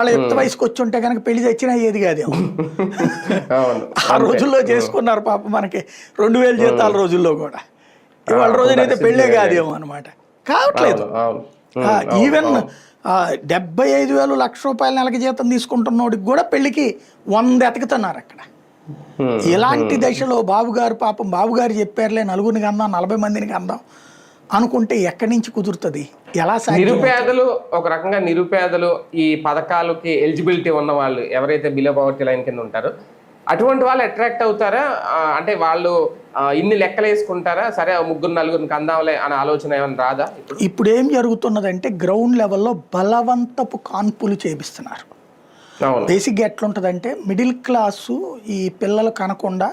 వాళ్ళ యుక్త వయసుకు వచ్చి ఉంటే కనుక పెళ్లి తెచ్చినా ఏది కాదేమో. అవును ఆ రోజుల్లో చేసుకున్నారు పాప, మనకి 2000 జీతాల రోజుల్లో కూడా. ఇవాళ రోజునైతే పెళ్ళే కాదేమో అనమాట. కావట్లేదు. అవును ఈవెన్ 75,000 1,00,000 నెలకి జీతం తీసుకుంటున్నోడికి కూడా పెళ్లికి 100 ఎతకుతున్నారు అక్కడ. ఇలాంటి దశలో బాబుగారు పాపం, బాబుగారు చెప్పారులే నలుగురిని కందాం 40 మందిని కందాం అనుకుంటే ఎక్కడి నుంచి కుదురుతుంది, ఎలా సాధ్యం? నిరుపేదలు, ఒక రకంగా నిరుపేదలు, ఈ పథకాలకి ఎలిజిబిలిటీ ఉన్న వాళ్ళు ఎవరైతే బిలో పవర్టీ లైన్ కింద ఉంటారో అటువంటి వాళ్ళు అట్రాక్ట్ అవుతారా? అంటే వాళ్ళు ఇన్ని లెక్కలు వేసుకుంటారా? సరే 3-4 కందాంలే అనే ఆలోచన ఏమైనా రాదా? ఇప్పుడు ఏం జరుగుతున్నదంటే గ్రౌండ్ లెవెల్లో బలవంతపు కాన్పులు చేపిస్తున్నారు. బేసిక్గా ఎట్లుంటుందంటే మిడిల్ క్లాసు ఈ పిల్లలు కనకుండా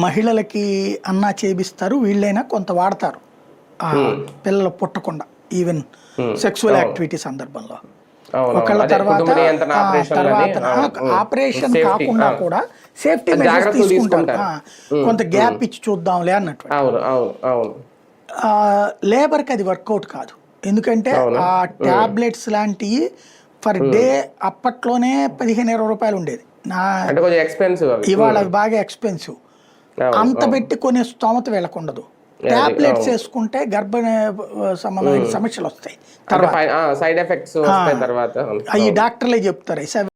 మహిళలకి అన్నా చేపిస్తారు, వీళ్ళైనా కొంత వాడతారు పిల్లలు పుట్టకుండా, ఈవెన్ సెక్సువల్ యాక్టివిటీ సందర్భంలో. ఒకళ్ళ తర్వాత ఆపరేషన్ కాకుండా కూడా సేఫ్టీ మెజర్స్ తీసుకుంటారు, కొంత గ్యాప్ ఇచ్చి చూద్దాంలే అన్నట్టు. లేబర్కి అది వర్కౌట్ కాదు, ఎందుకంటే ఆ టాబ్లెట్స్ లాంటివి ఫర్ డే అప్పట్లోనే 15-20 రూపాయలు ఉండేది, ఇవాళ అవి బాగా ఎక్స్పెన్సివ్. అంత పెట్టి కొనే స్తోమత వీళ్ళకు ఉండదు. టాబ్లెట్స్ వేసుకుంటే గర్భ సంబంధమైన సమస్యలు వస్తాయి, సైడ్ ఎఫెక్ట్స్ తర్వాత అవి డాక్టర్లే చెప్తారు.